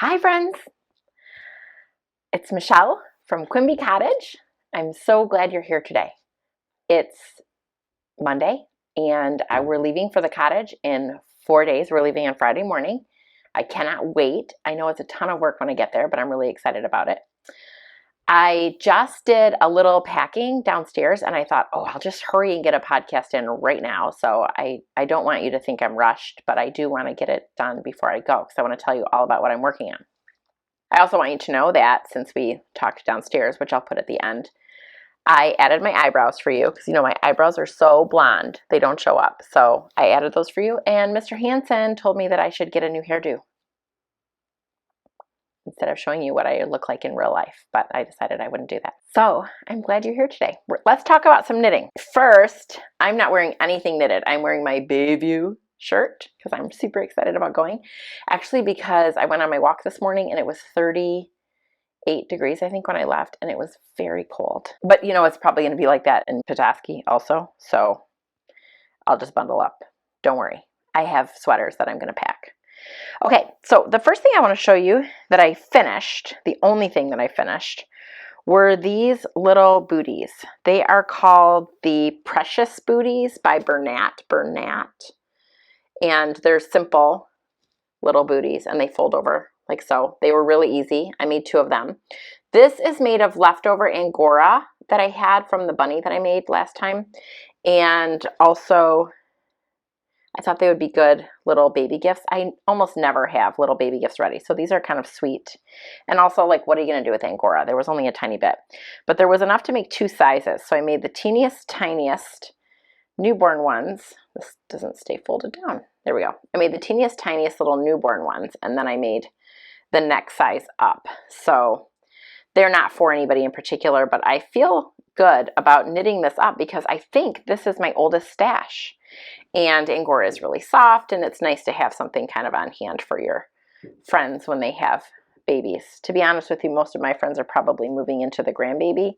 Hi friends, it's Michelle from Quimby Cottage. I'm so glad you're here today. It's Monday and we're leaving for the cottage in 4 days. We're leaving on Friday morning. I cannot wait. I know it's a ton of work when I get there, but I'm really excited about it. I just did a little packing downstairs and I thought, I'll just hurry and get a podcast in right now. So I don't want you to think I'm rushed, but I do want to get it done before I go because I want to tell you all about what I'm working on. I also want you to know that since we talked downstairs, which I'll put at the end, I added my eyebrows for you because my eyebrows are so blonde, they don't show up. So I added those for you, and Mr. Hansen told me that I should get a new hairdo instead of showing you what I look like in real life, but I decided I wouldn't do that. So I'm glad you're here today. Let's talk about some knitting. First, I'm not wearing anything knitted. I'm wearing my Bayview shirt because I'm super excited about going. Actually, because I went on my walk this morning and it was 38 degrees, I think, when I left, and it was very cold. But it's probably going to be like that in Petoskey also, so I'll just bundle up. Don't worry. I have sweaters that I'm going to pack. Okay, so the first thing I want to show you that I finished, the only thing that I finished, were these little booties. They are called the Precious Booties by Bernat. And they're simple little booties and they fold over like so. They were really easy. I made 2 of them. This is made of leftover Angora that I had from the bunny that I made last time. And also, I thought they would be good little baby gifts. I almost never have little baby gifts ready. So these are kind of sweet. And also, what are you going to do with Angora? There was only a tiny bit. But there was enough to make 2 sizes. So I made the teeniest, tiniest newborn ones. This doesn't stay folded down. There we go. I made the teeniest, tiniest little newborn ones, and then I made the next size up. So they're not for anybody in particular, but I feel good about knitting this up because I think this is my oldest stash. And Angora is really soft, and it's nice to have something kind of on hand for your friends when they have babies. To be honest with you, most of my friends are probably moving into the grandbaby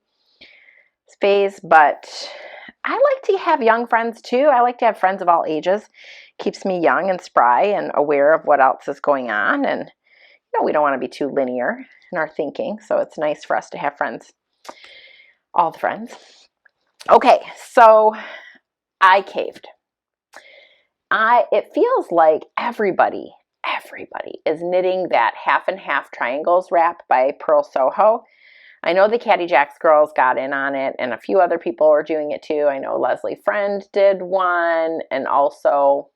phase, but I like to have young friends too. I like to have friends of all ages. Keeps me young and spry and aware of what else is going on. And we don't want to be too linear in our thinking. So it's nice for us to have friends, all the friends. Okay, so I caved. It feels like everybody is knitting that half and half triangles wrap by Purl Soho. I know the Caddy Jacks girls got in on it, and a few other people are doing it too. I know Leslie Friend did one, and also,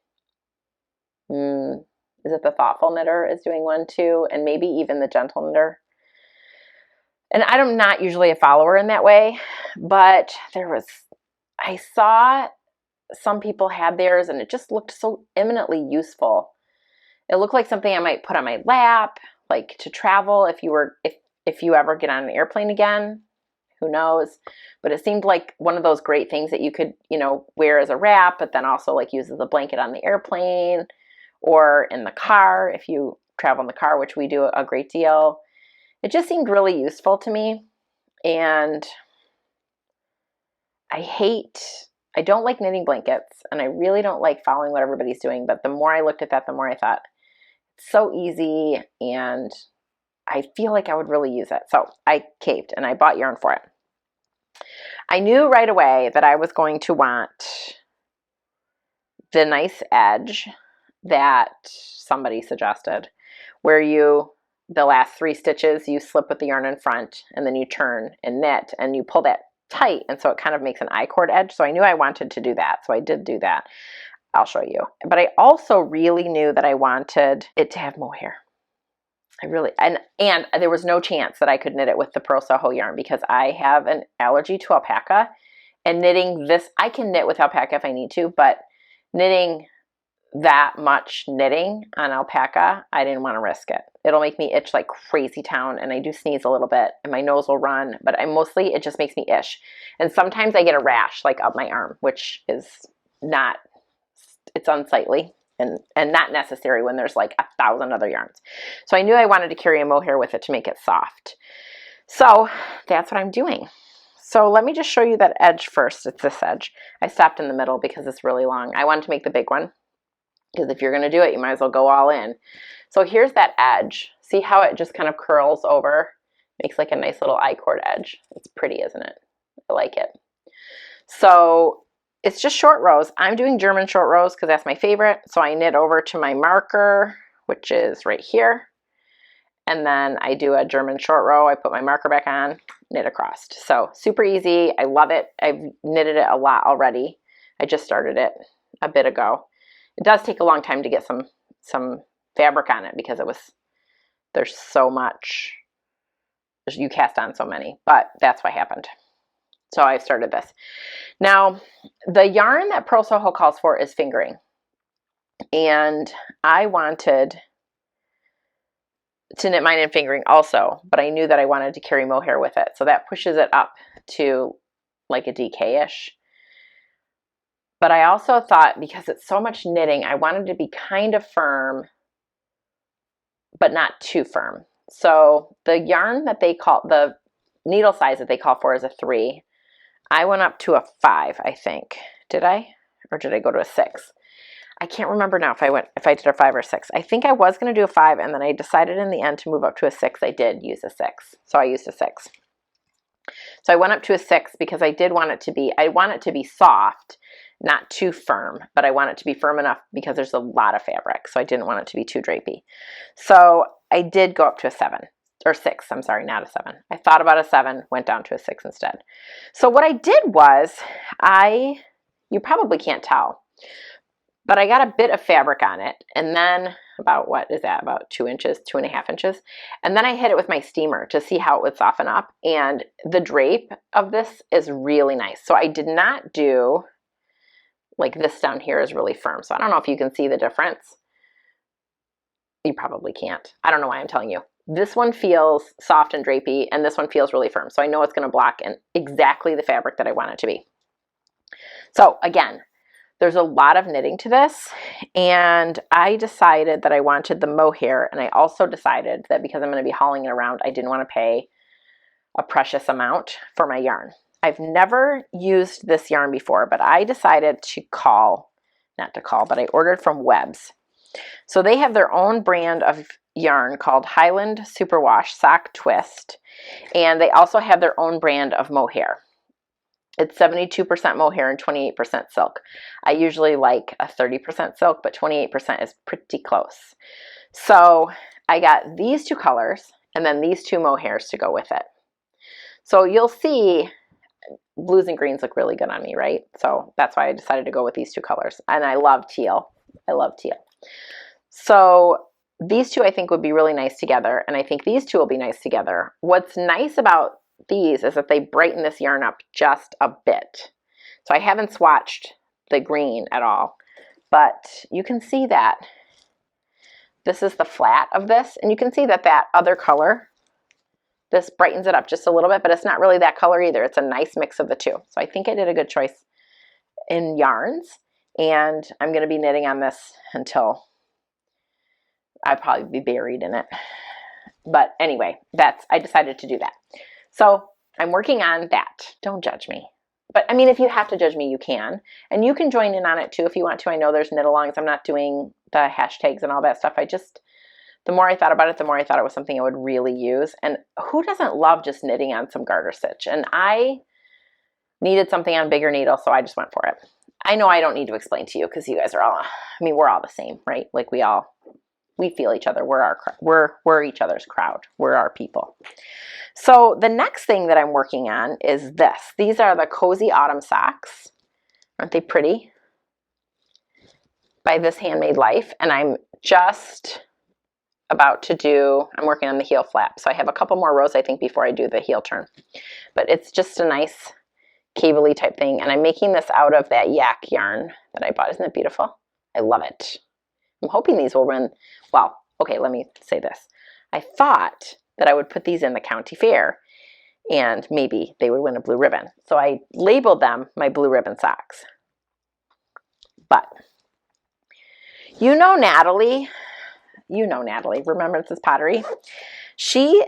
is it the Thoughtful Knitter is doing one too, and maybe even the Gentle Knitter. And I'm not usually a follower in that way, but I saw some people had theirs, and it just looked so eminently useful. It looked like something I might put on my lap, like to travel if you ever get on an airplane again. Who knows? But it seemed like one of those great things that you could, wear as a wrap, but then also use as a blanket on the airplane or in the car if you travel in the car, which we do a great deal. It just seemed really useful to me. And I don't like knitting blankets, and I really don't like following what everybody's doing. But the more I looked at that, the more I thought, it's so easy, and I feel like I would really use it. So I caved and I bought yarn for it. I knew right away that I was going to want the nice edge that somebody suggested, where the last 3 stitches, you slip with the yarn in front, and then you turn and knit, and you pull that tight, and so it kind of makes an I-cord edge. So I knew I wanted to do that, so I did do that. I'll show you. But I also really knew that I wanted it to have mohair. And there was no chance that I could knit it with the Purl Soho yarn because I have an allergy to alpaca, and knitting this, I can knit with alpaca if I need to, but knitting that much knitting on alpaca, I didn't want to risk it. It'll make me itch like crazy town, and I do sneeze a little bit, and my nose will run, but mostly it just makes me itch. And sometimes I get a rash up my arm, which is it's unsightly. And not necessary when there's 1,000 other yarns. So I knew I wanted to carry a mohair with it to make it soft. So that's what I'm doing. So let me just show you that edge first. It's this edge. I stopped in the middle because it's really long. I wanted to make the big one. because if you're going to do it, you might as well go all in. So here's that edge. See how it just kind of curls over? Makes like a nice little I-cord edge. It's pretty, isn't it? I like it. So it's just short rows. I'm doing German short rows because that's my favorite. So I knit over to my marker, which is right here. And then I do a German short row. I put my marker back on, knit across. So super easy. I love it. I've knitted it a lot already. I just started it a bit ago. It does take a long time to get some fabric on it because there's so much. You cast on so many, but that's what happened. So I started this. Now, the yarn that Purl Soho calls for is fingering. And I wanted to knit mine in fingering also, but I knew that I wanted to carry mohair with it. So that pushes it up to like a DK-ish. But I also thought, because it's so much knitting, I wanted to be kind of firm, but not too firm. So the yarn that they call, the needle size that they call for is a 3. I went up to a 5, I think. Did I? Or did I go to a 6? I can't remember now if I did a 5 or 6. I think I was going to do a 5, and then I decided in the end to move up to a 6. I did use a 6. So I used a 6. So I went up to a 6 because I want it to be soft, not too firm, but I want it to be firm enough because there's a lot of fabric. So I didn't want it to be too drapey. So I did go up to a 7 or 6. I'm sorry, not a 7. I thought about a 7, went down to a 6 instead. So what I did was you probably can't tell, but I got a bit of fabric on it, and then about, what is that, about 2 inches, 2.5 inches. And then I hit it with my steamer to see how it would soften up. And the drape of this is really nice. So I did not do, like this down here is really firm. So I don't know if you can see the difference. You probably can't. I don't know why I'm telling you. This one feels soft and drapey, and this one feels really firm. So I know it's going to block in exactly the fabric that I want it to be. So again, there's a lot of knitting to this, and I decided that I wanted the mohair, and I also decided that because I'm going to be hauling it around, I didn't want to pay a precious amount for my yarn. I've never used this yarn before, but I decided to but I ordered from Webs. So they have their own brand of yarn called Highland Superwash Sock Twist, and they also have their own brand of mohair. It's 72% mohair and 28% silk. I usually like a 30% silk, but 28% is pretty close. So I got these 2 colors and then these 2 mohairs to go with it. So you'll see blues and greens look really good on me, right? So that's why I decided to go with these 2 colors. And I love teal. I love teal. So these 2 I think would be really nice together, and I think these 2 will be nice together. What's nice about these is that they brighten this yarn up just a bit. So I haven't swatched the green at all, but you can see that this is the flat of this, and you can see that that other color, this brightens it up just a little bit, but it's not really that color either. It's a nice mix of the 2. So I think I did a good choice in yarns, and I'm going to be knitting on this until I'd probably be buried in it. But anyway, I decided to do that. So I'm working on that. Don't judge me. But I mean, if you have to judge me, you can. And you can join in on it too if you want to. I know there's knit-alongs. I'm not doing the hashtags and all that stuff. The more I thought about it, the more I thought it was something I would really use. And who doesn't love just knitting on some garter stitch? And I needed something on bigger needle, so I just went for it. I know I don't need to explain to you because you guys are all, we're all the same, right? Like we feel each other. We're each other's crowd. We're our people. So the next thing that I'm working on is this. These are the Cozy Autumn Socks. Aren't they pretty? By This Handmade Life. And I'm just about to I'm working on the heel flap. So I have a couple more rows, I think, before I do the heel turn. But it's just a nice cable-y type thing. And I'm making this out of that yak yarn that I bought. Isn't it beautiful? I love it. I'm hoping these will run, well, okay, let me say this. I thought that I would put these in the county fair and maybe they would win a blue ribbon. So I labeled them my blue ribbon socks. But you know Natalie, Remembrances Pottery. She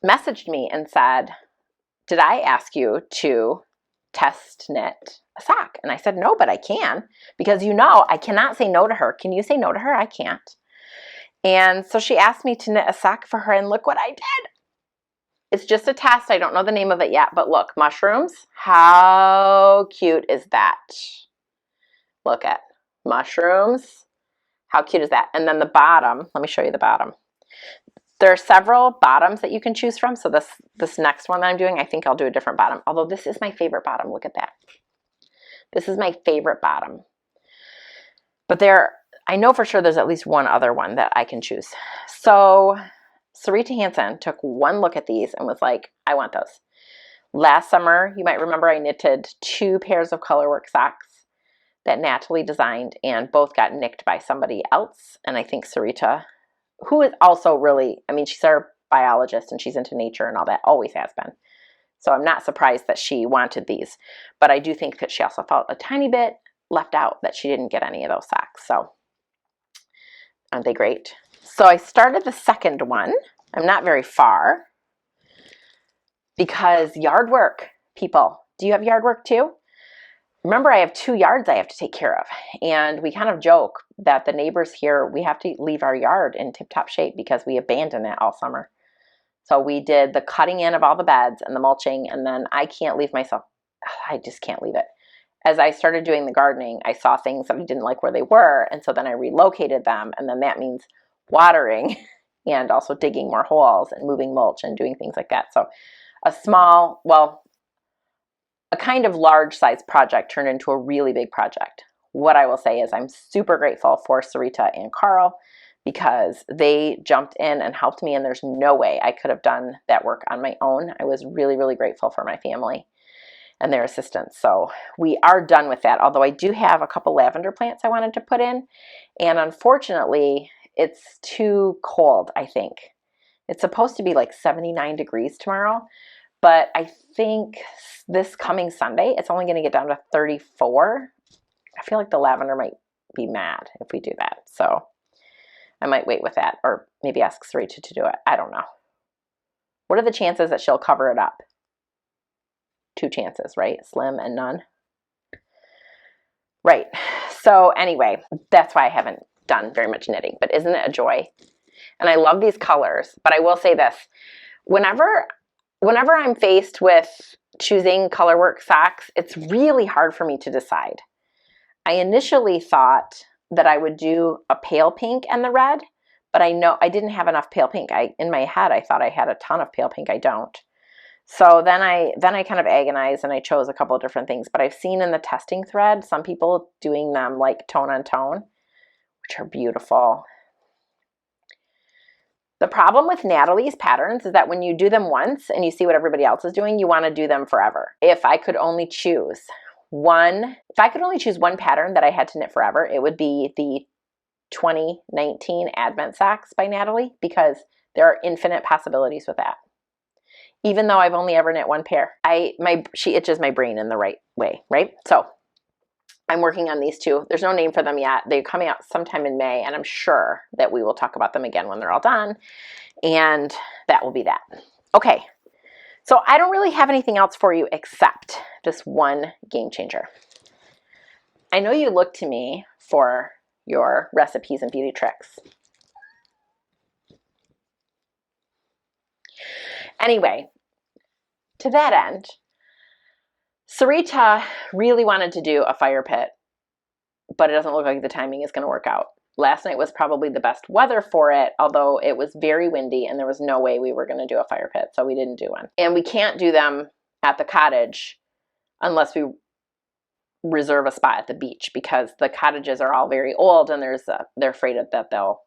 messaged me and said, did I ask you to test knit a sock? And I said, no, but I can, because you know I cannot say no to her. Can you say no to her? I can't. And so she asked me to knit a sock for her, and look what I did. It's just a test. I don't know the name of it yet, but look, mushrooms. How cute is that? Look at mushrooms. How cute is that? And then the bottom, let me show you the bottom. There are several bottoms that you can choose from. So this next one that I'm doing, I think I'll do a different bottom. Although this is my favorite bottom. Look at that. This is my favorite bottom. But I know for sure there's at least one other one that I can choose. So Sarita Hansen took one look at these and was like, I want those. Last summer, you might remember I knitted 2 pairs of colorwork socks that Natalie designed, and both got nicked by somebody else. And I think Sarita, who is also really, I mean, she's our biologist and she's into nature and all that, always has been. So I'm not surprised that she wanted these. But I do think that she also felt a tiny bit left out that she didn't get any of those socks. So aren't they great? So I started the second one. I'm not very far because yard work, people. Do you have yard work too? Remember, I have 2 yards I have to take care of. And we kind of joke that the neighbors here, we have to leave our yard in tip-top shape because we abandon it all summer. So we did the cutting in of all the beds and the mulching, and then I can't leave myself. I just can't leave it. As I started doing the gardening, I saw things that I didn't like where they were, and so then I relocated them, and then that means watering and also digging more holes and moving mulch and doing things like that. So a small, well, a kind of large size project turned into a really big project. What I will say is I'm super grateful for Sarita and Carl because they jumped in and helped me, and there's no way I could have done that work on my own. I was really, really grateful for my family and their assistance. So we are done with that, although I do have a couple lavender plants I wanted to put in, and unfortunately it's too cold, I think. It's supposed to be like 79 degrees tomorrow, but I think this coming Sunday, it's only going to get down to 34. I feel like the lavender might be mad if we do that. So I might wait with that, or maybe ask Sarita to do it. I don't know. What are the chances that she'll cover it up? 2 chances, right? Slim and none. Right. So anyway, that's why I haven't done very much knitting, but isn't it a joy? And I love these colors, but I will say this. Whenever I'm faced with choosing colorwork socks, it's really hard for me to decide. I initially thought that I would do a pale pink and the red, but I know I didn't have enough pale pink. In my head, I thought I had a ton of pale pink. I don't. So then I kind of agonized and I chose a couple of different things, but I've seen in the testing thread, some people doing them like tone on tone, which are beautiful. The problem with Natalie's patterns is that when you do them once and you see what everybody else is doing, you want to do them forever. If I could only choose one pattern that I had to knit forever, it would be the 2019 Advent socks by Natalie, because there are infinite possibilities with that. Even though I've only ever knit one pair, she itches my brain in the right way, right? So I'm working on these 2. There's no name for them yet. They're coming out sometime in May, and I'm sure that we will talk about them again when they're all done. And that will be that. Okay, so I don't really have anything else for you except just one game changer. I know you look to me for your recipes and beauty tricks. Anyway, to that end, Sarita really wanted to do a fire pit, but it doesn't look like the timing is going to work out. Last night was probably the best weather for it, although it was very windy and there was no way we were going to do a fire pit, so we didn't do one. And we can't do them at the cottage unless we reserve a spot at the beach, because the cottages are all very old and they're afraid that they'll,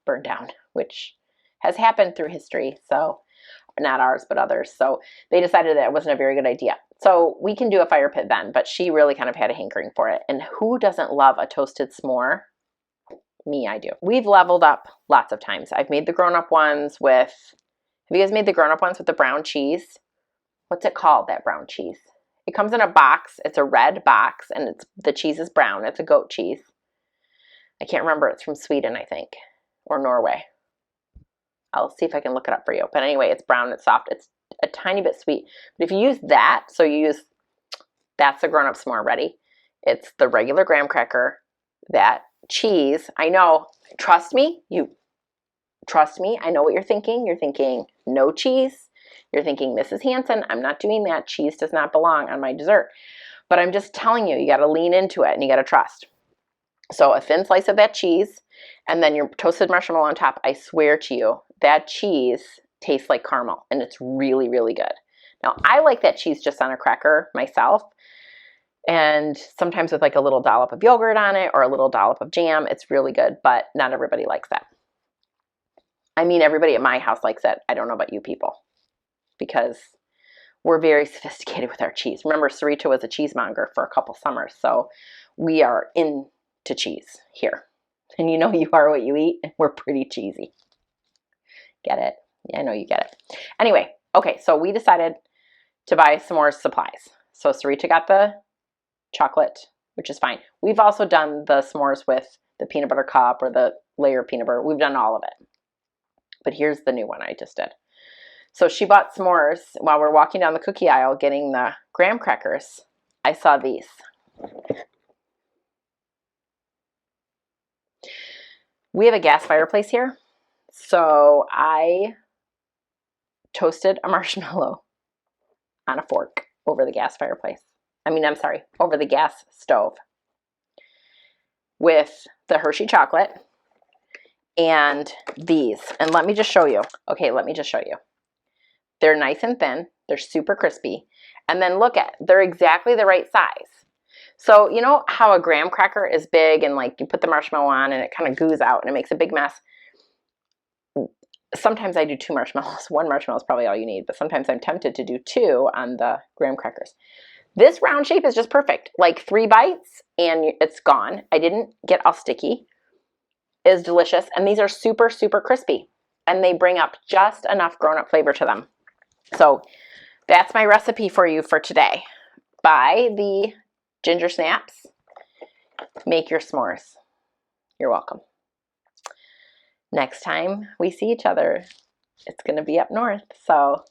burn down, which has happened through history. So not ours, but others. So they decided that it wasn't a very good idea. So we can do a fire pit then, but she really kind of had a hankering for it. And who doesn't love a toasted s'more? Me, I do. We've leveled up lots of times. I've made the grown-up ones with, have you guys made the grown-up ones with the brown cheese? What's it called, that brown cheese? It comes in a box. It's a red box, and the cheese is brown. It's a goat cheese. I can't remember. It's from Sweden, I think, or Norway. I'll see if I can look it up for you. But anyway, it's brown, it's soft, it's a tiny bit sweet. But if you use that, so you use That's the grown-up s'more. Ready? It's the regular graham cracker, that cheese. I know, trust me, I know what you're thinking. You're thinking no cheese. You're thinking, Mrs. Hansen, I'm not doing that. Cheese does not belong on my dessert. But I'm just telling you, you got to lean into it and you got to trust. So a thin slice of that cheese and then your toasted marshmallow on top. I swear to you, that cheese tastes like caramel and it's really, really good. Now, I like that cheese just on a cracker myself, and sometimes with like a little dollop of yogurt on it or a little dollop of jam. It's really good, but not everybody likes that. I mean, everybody at my house likes it. I don't know about you people, because we're very sophisticated with our cheese. Remember, Sarita was a cheesemonger for a couple summers, so we are into cheese here. And you know you are what you eat, and we're pretty cheesy. Get it? Yeah, I know you get it. Anyway, okay, so we decided to buy some more supplies. So Sarita got the chocolate, which is fine. We've also done the s'mores with the peanut butter cup or the layer peanut butter. We've done all of it. But here's the new one I just did. So she bought s'mores while we're walking down the cookie aisle getting the graham crackers. I saw these. We have a gas fireplace here. So I toasted a marshmallow on a fork over the gas fireplace. Over the gas stove with the Hershey chocolate and these. And let me just show you. Okay, let me just show you. They're nice and thin. They're super crispy. And then look at, they're exactly the right size. So you know how a graham cracker is big and like you put the marshmallow on and it kind of goos out and it makes a big mess? Sometimes I do 2 marshmallows. 1 marshmallow is probably all you need, but sometimes I'm tempted to do 2 on the graham crackers. This round shape is just perfect. Like 3 bites and it's gone. I didn't get all sticky. It's delicious. And these are super, super crispy. And they bring up just enough grown-up flavor to them. So that's my recipe for you for today. Buy the ginger snaps. Make your s'mores. You're welcome. Next time we see each other, it's going to be up north. So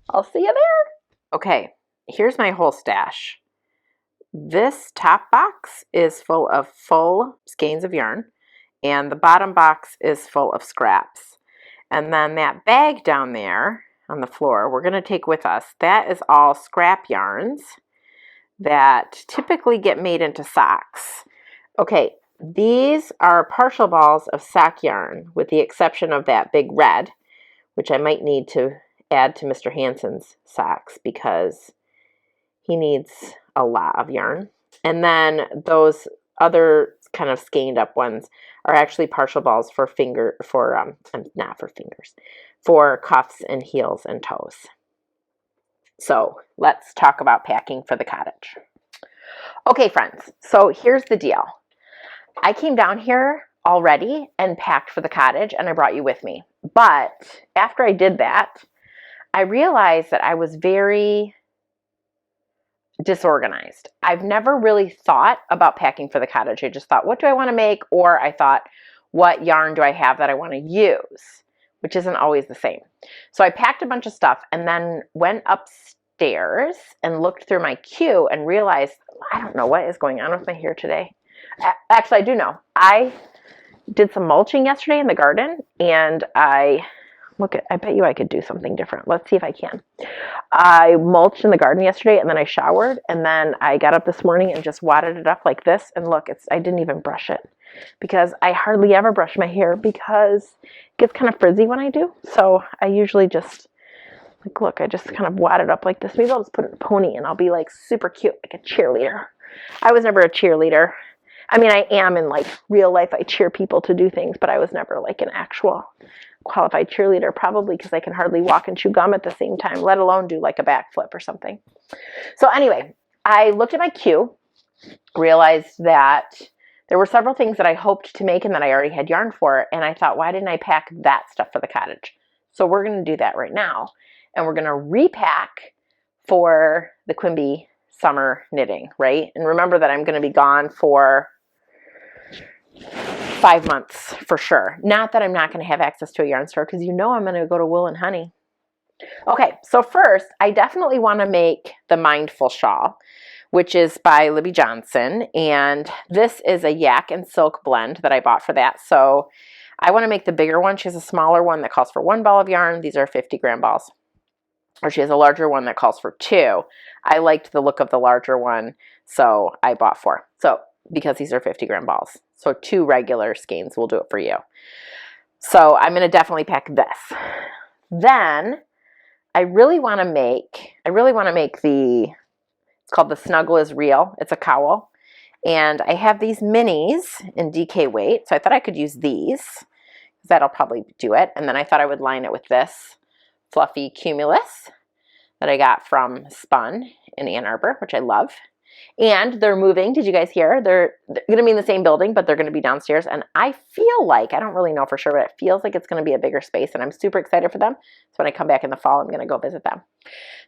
I'll see you there. Okay, here's my whole stash. This top box is full of full skeins of yarn, and the bottom box is full of scraps. And then that bag down there on the floor, we're going to take with us. That is all scrap yarns that typically get made into socks. Okay, these are partial balls of sock yarn, with the exception of that big red, which I might need to add to Mr. Hansen's socks because he needs a lot of yarn. And then those other kind of skeined up ones are actually partial balls for for cuffs and heels and toes. So let's talk about packing for the cottage. Okay, friends, so here's the deal. I came down here already and packed for the cottage, and I brought you with me. But after I did that, I realized that I was very disorganized. I've never really thought about packing for the cottage. I just thought, what do I want to make? Or I thought, what yarn do I have that I want to use? Which isn't always the same. So I packed a bunch of stuff and then went upstairs and looked through my queue and realized, I don't know what is going on with my hair today. Actually, I do know. I did some mulching yesterday in the garden, and I bet you I could do something different. Let's see if I can. I mulched in the garden yesterday, and then I showered, and then I got up this morning and just wadded it up like this, and look, I didn't even brush it because I hardly ever brush my hair because it gets kind of frizzy when I do. So I usually just, like, look, I just kind of wad it up like this. Maybe I'll just put it in a pony, and I'll be like super cute, like a cheerleader. I was never a cheerleader. I mean, I am in like real life. I cheer people to do things, but I was never like an actual qualified cheerleader, probably because I can hardly walk and chew gum at the same time, let alone do like a backflip or something. So anyway, I looked at my queue, realized that there were several things that I hoped to make and that I already had yarn for, and I thought, why didn't I pack that stuff for the cottage? So we're going to do that right now, and we're going to repack for the Quimby summer knitting, right? And remember that I'm going to be gone for 5 months for sure. Not that I'm not going to have access to a yarn store, because you know I'm going to go to Wool and Honey. Okay, so first, I definitely want to make the Mindful shawl, which is by Libby Johnson. And this is a yak and silk blend that I bought for that. So I want to make the bigger one. She has a smaller one that calls for 1 ball of yarn. These are 50-gram balls. Or she has a larger one that calls for 2. I liked the look of the larger one, so I bought 4. So because these are 50-gram balls. So 2 regular skeins will do it for you. So I'm going to definitely pack this. Then I really want to make it's called the Snuggle is Real. It's a cowl. And I have these minis in DK weight, so I thought I could use these. That'll probably do it. And then I thought I would line it with this fluffy cumulus that I got from Spun in Ann Arbor, which I love. And they're moving. Did you guys hear? They're going to be in the same building, but they're going to be downstairs. And I feel like, I don't really know for sure, but it feels like it's going to be a bigger space. And I'm super excited for them. So when I come back in the fall, I'm going to go visit them.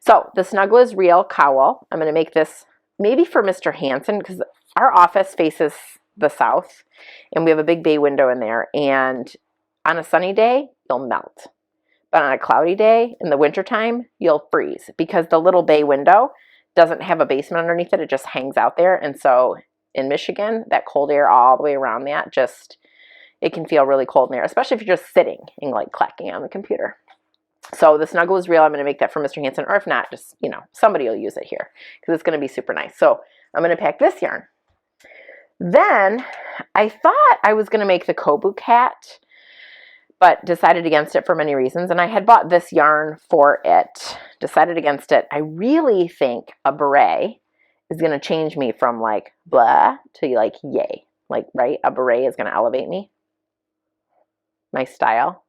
So the Snuggle is Real cowl. I'm going to make this maybe for Mr. Hansen, because our office faces the south. And we have a big bay window in there. And on a sunny day, you'll melt. But on a cloudy day in the wintertime, you'll freeze, because the little bay window doesn't have a basement underneath it. It just hangs out there. And so in Michigan, that cold air all the way around that, it can feel really cold in there, especially if you're just sitting and like clacking on the computer. So the Snuggle is Real. I'm going to make that for Mr. Hansen, or if not, just, somebody will use it here because it's going to be super nice. So I'm going to pack this yarn. Then I thought I was going to make the Kobu hat, but decided against it for many reasons. And I had bought this yarn for it, decided against it. I really think a beret is going to change me from like blah to like yay. Like, right? A beret is going to elevate me. My style,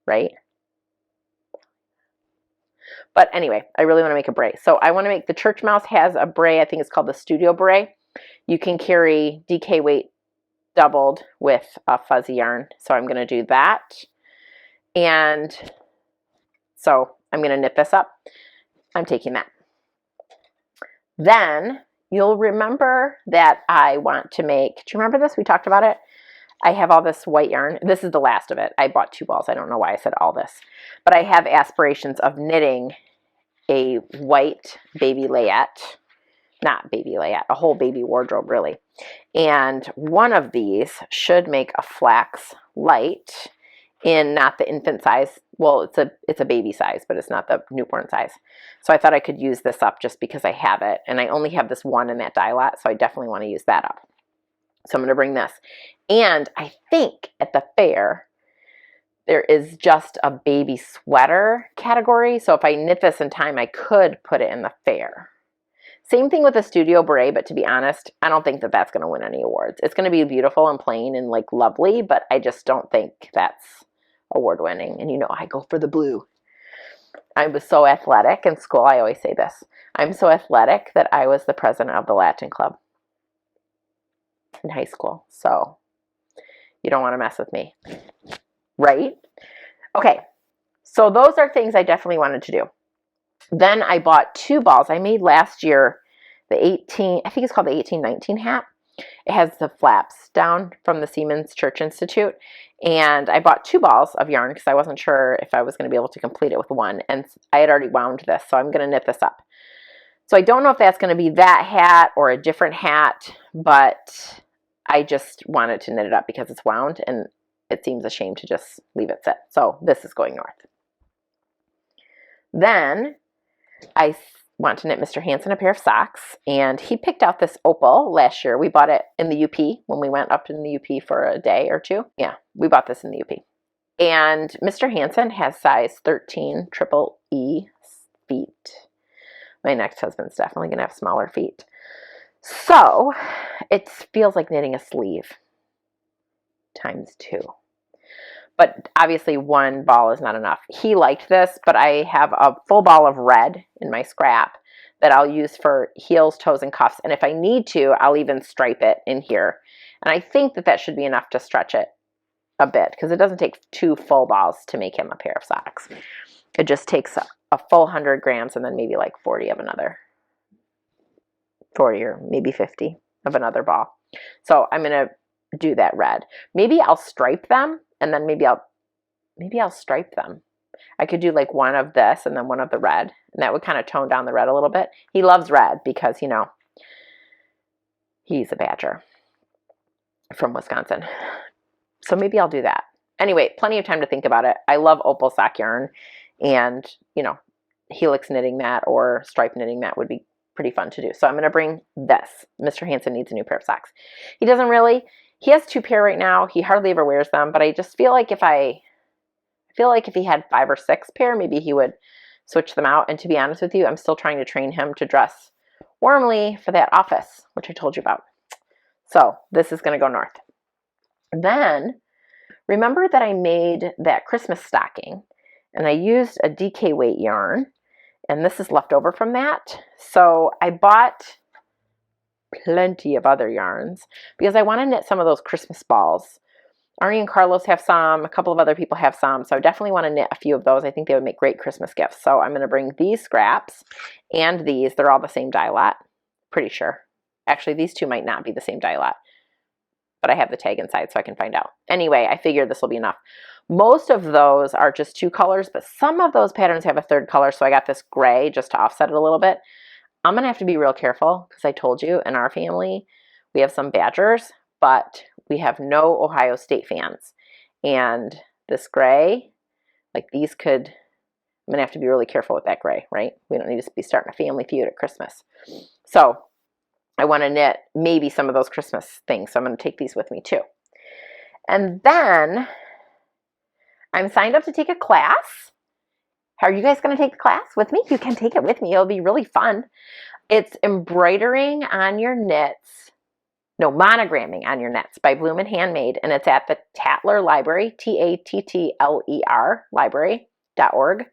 right? But anyway, I really want to make a beret. So I want to make, the Church Mouse has a beret. I think it's called the Studio Beret. You can carry DK weight doubled with a fuzzy yarn. So I'm going to do that. And so I'm going to knit this up. I'm taking that. Then you'll remember that I want to make, do you remember this? We talked about it. I have all this white yarn. This is the last of it. I bought 2 balls. I don't know why I said all this. But I have aspirations of knitting a white baby layette. Not baby layette, a whole baby wardrobe really. And one of these should make a flax light in not the infant size. Well, it's a baby size, but it's not the newborn size. So I thought I could use this up just because I have it. And I only have this one in that dye lot, so I definitely want to use that up. So I'm going to bring this. And I think at the fair, there is just a baby sweater category. So if I knit this in time, I could put it in the fair. Same thing with the Studio Beret, but to be honest, I don't think that that's going to win any awards. It's going to be beautiful and plain and like lovely, but I just don't think that's award winning. And I go for the blue. I was so athletic in school. I always say this. I'm so athletic that I was the president of the Latin Club in high school. So you don't want to mess with me, right? Okay. So those are things I definitely wanted to do. Then I bought 2 balls. I made last year I think it's called the 1819 hat. It has the flaps down from the Siemens Church Institute. And I bought 2 balls of yarn because I wasn't sure if I was going to be able to complete it with one. And I had already wound this, so I'm going to knit this up. So I don't know if that's going to be that hat or a different hat, but I just wanted to knit it up because it's wound and it seems a shame to just leave it sit. So this is going north. Then I want to knit Mr. Hansen a pair of socks, and he picked out this opal last year. We bought it in the UP when we went up in the UP for a day or 2. Yeah, we bought this in the UP. And Mr. Hansen has size 13 triple E feet. My next husband's definitely going to have smaller feet. So it feels like knitting a sleeve times 2. But obviously 1 ball is not enough. He liked this, but I have a full ball of red in my scrap that I'll use for heels, toes, and cuffs. And if I need to, I'll even stripe it in here. And I think that should be enough to stretch it a bit because it doesn't take 2 full balls to make him a pair of socks. It just takes a full 100 grams and then maybe like 40 of another. 40 or maybe 50 of another ball. So I'm going to do that red. Maybe I'll stripe them. And then maybe I'll stripe them. I could do like one of this and then one of the red. And that would kind of tone down the red a little bit. He loves red because, He's a badger from Wisconsin. So maybe I'll do that. Anyway, plenty of time to think about it. I love opal sock yarn, and, you know, helix knitting that or stripe knitting that would be pretty fun to do. So I'm going to bring this. Mr. Hansen needs a new pair of socks. He doesn't really. He has 2 pair right now. He hardly ever wears them, but I just feel like if he had 5 or 6 pair, maybe he would switch them out. And to be honest with you, I'm still trying to train him to dress warmly for that office, which I told you about. So this is going to go north. Then remember that I made that Christmas stocking, and I used a DK weight yarn, and this is left over from that. So I bought plenty of other yarns because I want to knit some of those Christmas balls. Arnie and Carlos have some, a couple of other people have some, so I definitely want to knit a few of those. I think they would make great Christmas gifts. So I'm going to bring these scraps and these. They're all the same dye lot, pretty sure. Actually, these 2 might not be the same dye lot, but I have the tag inside so I can find out. Anyway, I figured this will be enough. Most of those are just 2 colors, but some of those patterns have a 3rd color, so I got this gray just to offset it a little bit. I'm going to have to be real careful because I told you in our family we have some badgers, but we have no Ohio State fans. And this gray, like these could, I'm going to have to be really careful with that gray, right? We don't need to be starting a family feud at Christmas. So I want to knit maybe some of those Christmas things, so I'm going to take these with me too. And then I'm signed up to take a class. Are you guys going to take the class with me? You can take it with me. It'll be really fun. It's embroidering on your knits. No, monogramming on your knits by Bloom and Handmade, and it's at the Tattler Library, Tattler library.org.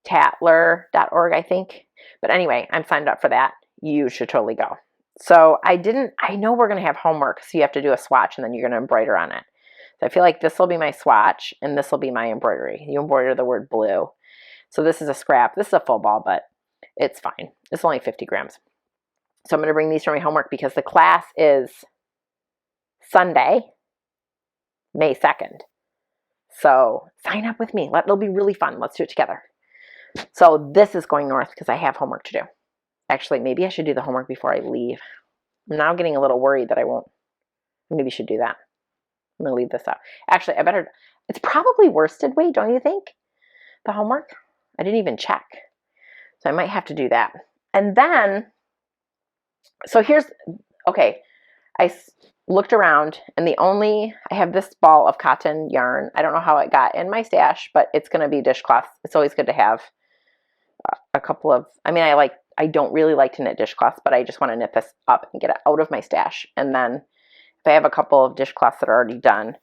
Tattler.org, I think. But anyway, I'm signed up for that. You should totally go. So I know we're going to have homework, so you have to do a swatch, and then you're going to embroider on it. So I feel like this will be my swatch, and this will be my embroidery. You embroider the word blue. So this is a scrap. This is a full ball, but it's fine. It's only 50 grams. So I'm going to bring these for my homework because the class is Sunday, May 2nd. So sign up with me. It'll be really fun. Let's do it together. So this is going north because I have homework to do. Actually, maybe I should do the homework before I leave. I'm now getting a little worried that I won't. Maybe I should do that. I'm going to leave this out. Actually, I better. It's probably worsted weight, don't you think? The homework? I didn't even check. So I might have to do that. And then, so here's, okay, I looked around, and I have this ball of cotton yarn. I don't know how it got in my stash, but it's going to be dishcloth. It's always good to have a couple of, I don't really like to knit dishcloths, but I just want to knit this up and get it out of my stash. And then if I have a couple of dishcloths that are already done,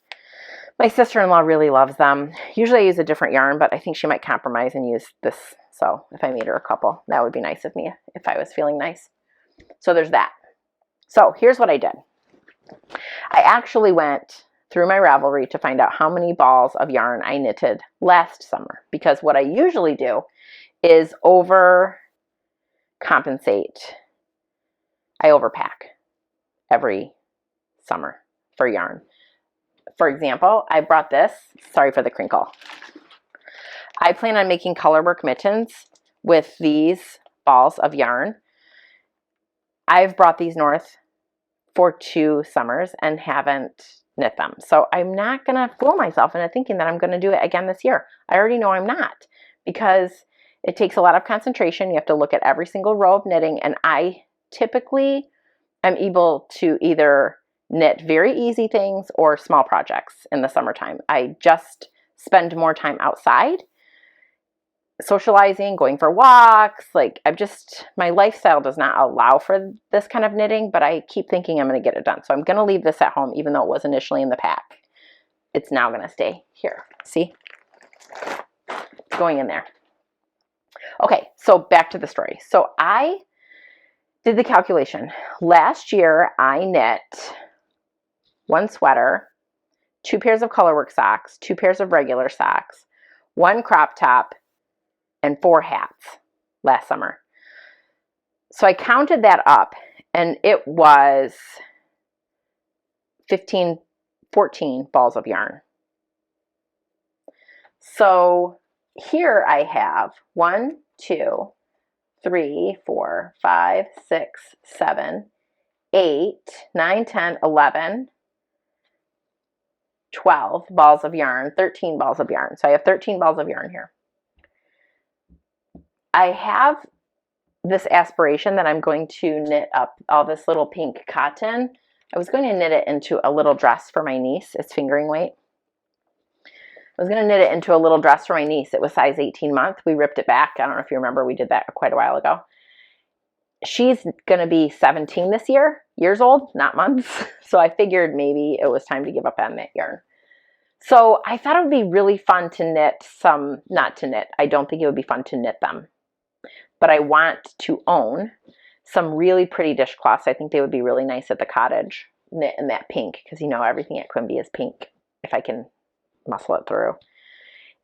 my sister-in-law really loves them. Usually I use a different yarn, but I think she might compromise and use this. So if I made her a couple, that would be nice of me if I was feeling nice. So there's that. So here's what I did. I actually went through my Ravelry to find out how many balls of yarn I knitted last summer, because what I usually do is overcompensate. I overpack every summer for yarn. For example, I brought this. Sorry for the crinkle. I plan on making colorwork mittens with these balls of yarn. I've brought these north for 2 summers and haven't knit them. So I'm not going to fool myself into thinking that I'm going to do it again this year. I already know I'm not, because it takes a lot of concentration. You have to look at every single row of knitting, and I typically am able to either knit very easy things or small projects in the summertime. I just spend more time outside, socializing, going for walks. Like, my lifestyle does not allow for this kind of knitting, but I keep thinking I'm going to get it done. So I'm going to leave this at home, even though it was initially in the pack. It's now going to stay here. See? It's going in there. Okay, so back to the story. So I did the calculation. Last year, I knit 1 sweater, 2 pairs of colorwork socks, 2 pairs of regular socks, 1 crop top, and 4 hats last summer. So I counted that up, and it was 14 balls of yarn. So here I have 1, 2, 3, 4, 5, 6, 7, 8, 9, 10, 11, 12 balls of yarn, 13 balls of yarn. So I have 13 balls of yarn here. I have this aspiration that I'm going to knit up all this little pink cotton. I was going to knit it into a little dress for my niece. It's fingering weight. I was going to knit it into a little dress for my niece. It was size 18 month. We ripped it back. I don't know if you remember, we did that quite a while ago. She's going to be 17 this year, years old, not months. So I figured maybe it was time to give up on that yarn. So I thought it would be really fun to knit some, not to knit, I don't think it would be fun to knit them. But I want to own some really pretty dishcloths. I think they would be really nice at the cottage, knit in that pink, because you know everything at Quimby is pink, if I can muscle it through.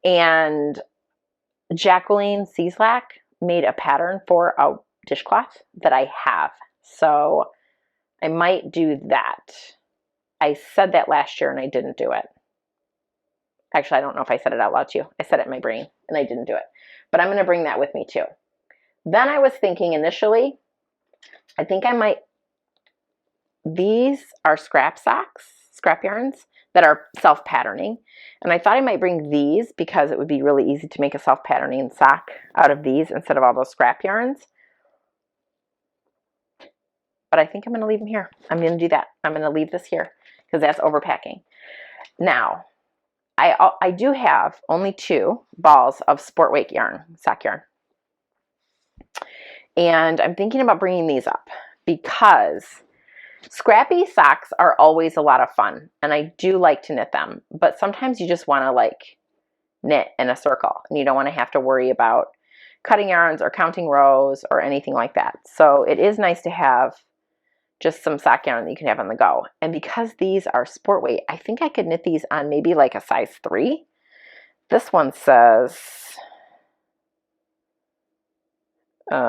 And Jacqueline Cieslak made a pattern for a dishcloth that I have. So I might do that. I said that last year and I didn't do it. Actually, I don't know if I said it out loud to you. I said it in my brain and I didn't do it. But I'm going to bring that with me too. Then I was thinking initially, I think I might, these are scrap socks, scrap yarns that are self-patterning. And I thought I might bring these because it would be really easy to make a self-patterning sock out of these instead of all those scrap yarns. But I think I'm going to leave them here. I'm going to do that. I'm going to leave this here because that's overpacking. Now, I do have only 2 balls of sport weight yarn, sock yarn. And I'm thinking about bringing these up because scrappy socks are always a lot of fun. And I do like to knit them. But sometimes you just want to like knit in a circle. And you don't want to have to worry about cutting yarns or counting rows or anything like that. So it is nice to have just some sock yarn that you can have on the go. And because these are sport weight, I think I could knit these on maybe like a size 3. This one says,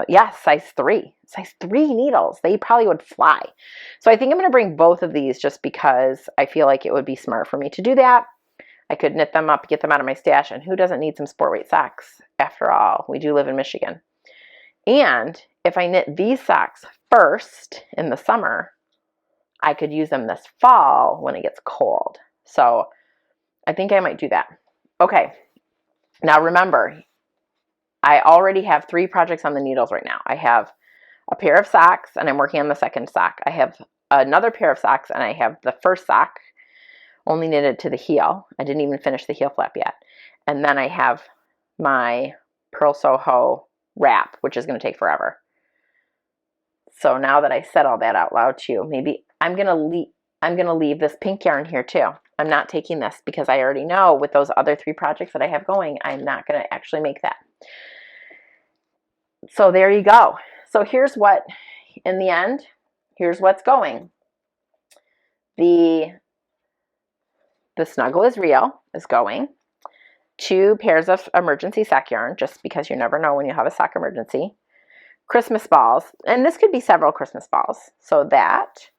yeah, size 3. Size 3 needles. They probably would fly. So I think I'm going to bring both of these just because I feel like it would be smart for me to do that. I could knit them up, get them out of my stash, and who doesn't need some sport weight socks? After all, we do live in Michigan. And if I knit these socks first in the summer, I could use them this fall when it gets cold. So I think I might do that. Okay, now remember, I already have 3 projects on the needles right now. I have a pair of socks and I'm working on the second sock. I have another pair of socks and I have the first sock only knitted to the heel. I didn't even finish the heel flap yet. And then I have my Purl Soho wrap, which is going to take forever. So now that I said all that out loud to you, maybe I'm going to leave this pink yarn here too. I'm not taking this because I already know with those other 3 projects that I have going, I'm not going to actually make that. So there you go. So here's what, in the end, here's what's going. The Snuggle is Real is going. 2 pairs of emergency sock yarn, just because you never know when you have a sock emergency. Christmas balls, and this could be several Christmas balls. So that,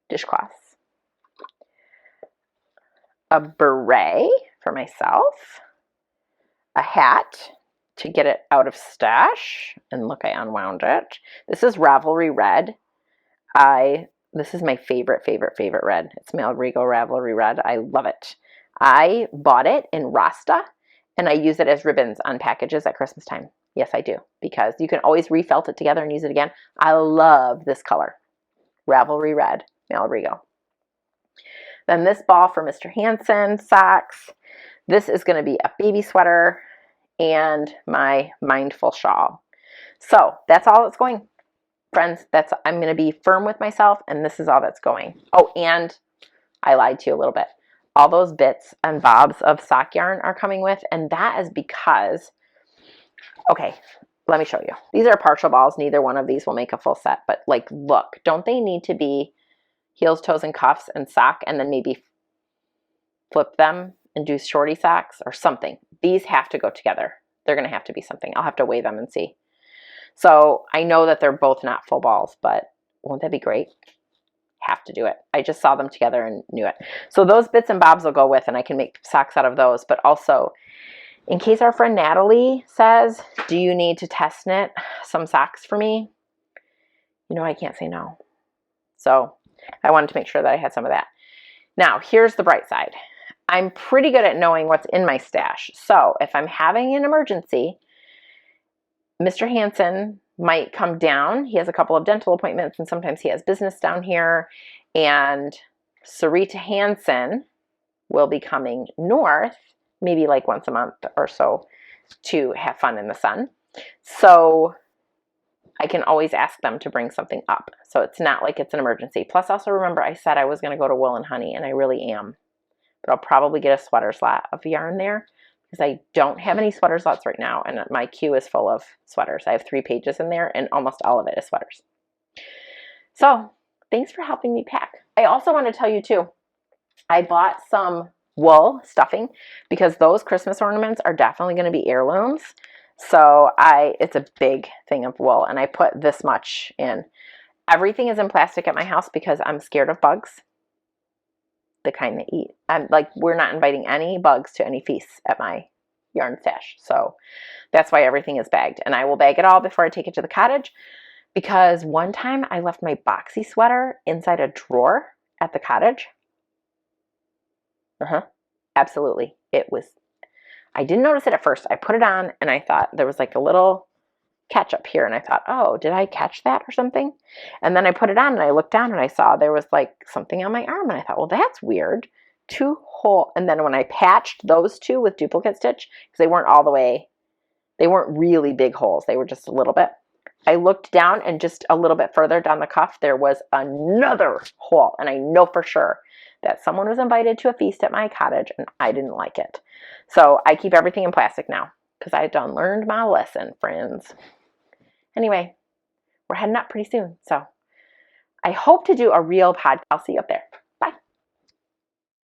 dishcloths, a beret for myself, a hat to get it out of stash, and look, I unwound it. This is Ravelry Red. This is my favorite red. It's Malrigo Ravelry Red. I love it. I bought it in Rasta, and I use it as ribbons on packages at Christmas time. Yes, I do, because you can always refelt it together and use it again. I love this color. Ravelry Red, Malrigo. Then this ball for Mr. Hansen socks. This is going to be a baby sweater and my Mindful shawl. So that's all that's going. Friends, I'm going to be firm with myself, and this is all that's going. Oh, and I lied to you a little bit. All those bits and bobs of sock yarn are coming with, and that is because, okay, let me show you. These are partial balls. Neither one of these will make a full set, but like, look, don't they need to be heels, toes, and cuffs and sock, and then maybe flip them and do shorty socks or something? These have to go together. They're going to have to be something. I'll have to weigh them and see. So I know that they're both not full balls, but won't that be great? Have to do it. I just saw them together and knew it. So those bits and bobs will go with, and I can make socks out of those. But also, In case our friend Natalie says, do you need to test knit some socks for me? You know, I can't say no. So I wanted to make sure that I had some of that. Now, here's the bright side. I'm pretty good at knowing what's in my stash. So if I'm having an emergency, Mr. Hansen might come down. He has a couple of dental appointments and sometimes he has business down here. And Sarita Hansen will be coming north, maybe like once a month or so, to have fun in the sun. So I can always ask them to bring something up. So it's not like it's an emergency. Plus, also remember I said I was going to go to Wool and Honey, and I really am. But I'll probably get a sweater slot of yarn there because I don't have any sweater slots right now, and my queue is full of sweaters. I have 3 pages in there, and almost all of it is sweaters. So thanks for helping me pack. I also want to tell you too, I bought some wool stuffing because those Christmas ornaments are definitely going to be heirlooms. So it's a big thing of wool, and I put this much in. Everything is in plastic at my house because I'm scared of bugs, the kind that eat. We're not inviting any bugs to any feasts at my yarn stash. So that's why everything is bagged, and I will bag it all before I take it to the cottage, because one time I left my boxy sweater inside a drawer at the cottage. Absolutely. I didn't notice it at first. I put it on and I thought there was like a little catch up here, and I thought, oh, did I catch that or something? And then I put it on and I looked down and I saw there was like something on my arm, and I thought, well, that's weird. 2 holes. And then when I patched those 2 with duplicate stitch, because they weren't really big holes, they were just a little bit. I looked down, and just a little bit further down the cuff there was another hole, and I know for sure that someone was invited to a feast at my cottage and I didn't like it. So I keep everything in plastic now because I done learned my lesson, friends. Anyway, we're heading up pretty soon. So I hope to do a real podcast. I'll see you up there.